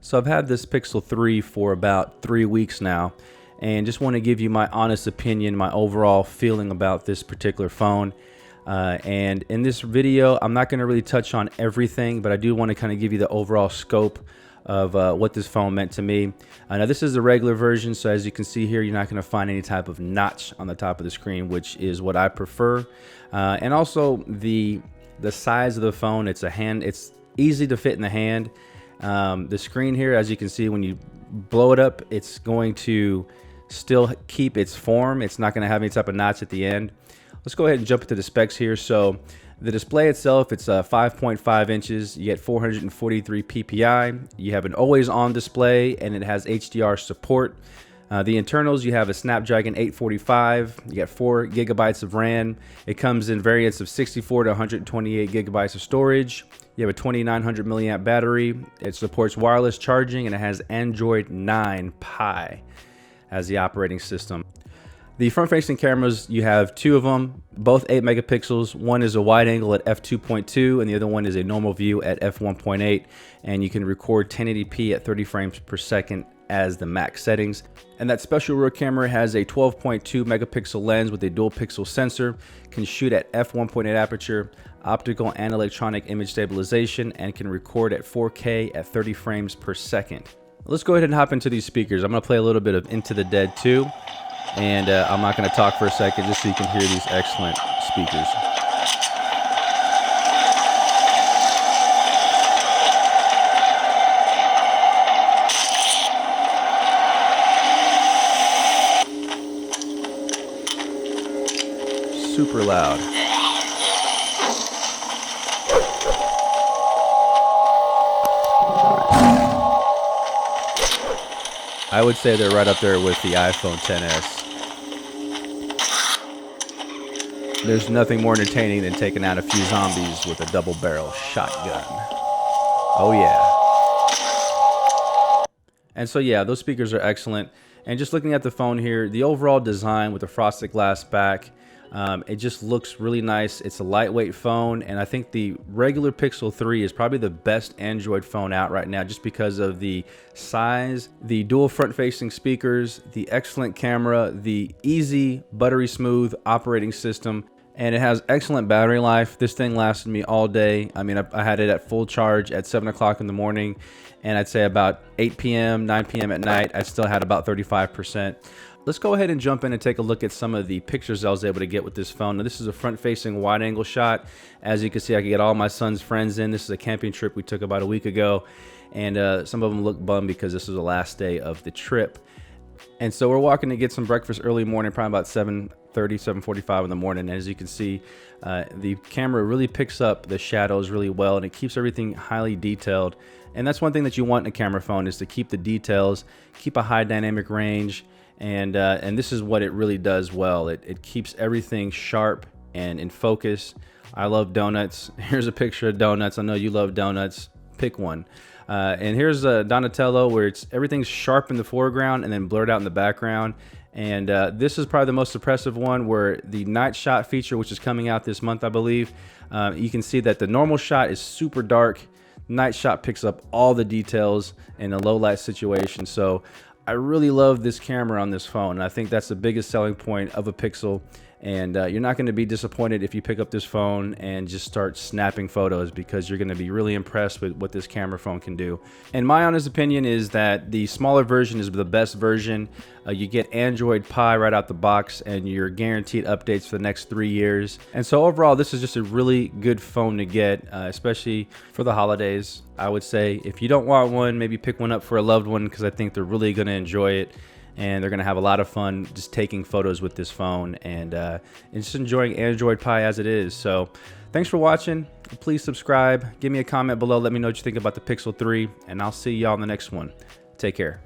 So I've had this Pixel 3 for about 3 weeks now, and just want to give you my honest opinion, my overall feeling about this particular phone. And in this video, I'm not going to really touch on everything, but I do want to kind of give you the overall scope of what this phone meant to me. Now this is the regular version, so as you can see here, you're not going to find any type of notch on the top of the screen, which is what I prefer. And also the size of the phone, it's easy to fit in the hand. The screen here, as you can see, when you blow it up, it's going to still keep its form. It's not going to have any type of notch at the end. Let's go ahead and jump into the specs here. So the display itself, it's 5.5 inches. You get 443 ppi. You have an always on display, and it has HDR support. The internals, you have a Snapdragon 845. You get 4 gigabytes of RAM. It comes in variants of 64 to 128 gigabytes of storage. You have a 2900 milliamp battery. It supports wireless charging, and it has Android 9 Pie as the operating system. The front-facing cameras, you have 2 of them, both 8 megapixels. One is a wide angle at f2.2, and the other one is a normal view at f1.8. And you can record 1080p at 30 frames per second as the max settings. And that special rear camera has a 12.2 megapixel lens with a dual pixel sensor, can shoot at f1.8 aperture, optical and electronic image stabilization, and can record at 4K at 30 frames per second. Let's go ahead and hop into these speakers. I'm gonna play a little bit of Into the Dead 2, and I'm not gonna talk for a second just so you can hear these excellent speakers. Super loud. I would say they're right up there with the iPhone XS. There's nothing more entertaining than taking out a few zombies with a double barrel shotgun. Oh yeah. And so yeah, those speakers are excellent. And just looking at the phone here, the overall design with the frosted glass back, it just looks really nice. It's a lightweight phone, and I think the regular Pixel 3 is probably the best Android phone out right now just because of the size, the dual front-facing speakers, the excellent camera, the easy, buttery smooth operating system, and it has excellent battery life. This thing lasted me all day. I mean, I had it at full charge at 7 o'clock in the morning, and I'd say about 8 p.m., 9 p.m. at night, I still had about 35%. Let's go ahead and jump in and take a look at some of the pictures I was able to get with this phone. Now, this is a front-facing wide-angle shot. As you can see, I can get all my son's friends in. This is a camping trip we took about a week ago, and some of them look bummed because this was the last day of the trip. And so we're walking to get some breakfast early morning, probably about 7:30, 7:45 in the morning. And as you can see, the camera really picks up the shadows really well, and it keeps everything highly detailed. And that's one thing that you want in a camera phone, is to keep the details, keep a high dynamic range. And this is what it really does well. It keeps everything sharp and in focus. I love donuts. Here's a picture of donuts. I know you love donuts. Pick one. And here's Donatello, where everything's sharp in the foreground and then blurred out in the background. And this is probably the most impressive one, where the night shot feature, which is coming out this month, I believe, you can see that the normal shot is super dark. Night shot picks up all the details in a low light situation. So I really love this camera on this phone, and I think that's the biggest selling point of a Pixel. And you're not going to be disappointed if you pick up this phone and just start snapping photos, because you're going to be really impressed with what this camera phone can do. And my honest opinion is that the smaller version is the best version. You get Android Pie right out the box, and you're guaranteed updates for the next 3 years. And so overall, this is just a really good phone to get, especially for the holidays. I would say if you don't want one, maybe pick one up for a loved one, because I think they're really going to enjoy it. And they're going to have a lot of fun just taking photos with this phone, and just enjoying Android Pie as it is. So thanks for watching. Please subscribe. Give me a comment below. Let me know what you think about the Pixel 3, and I'll see y'all in the next one. Take care.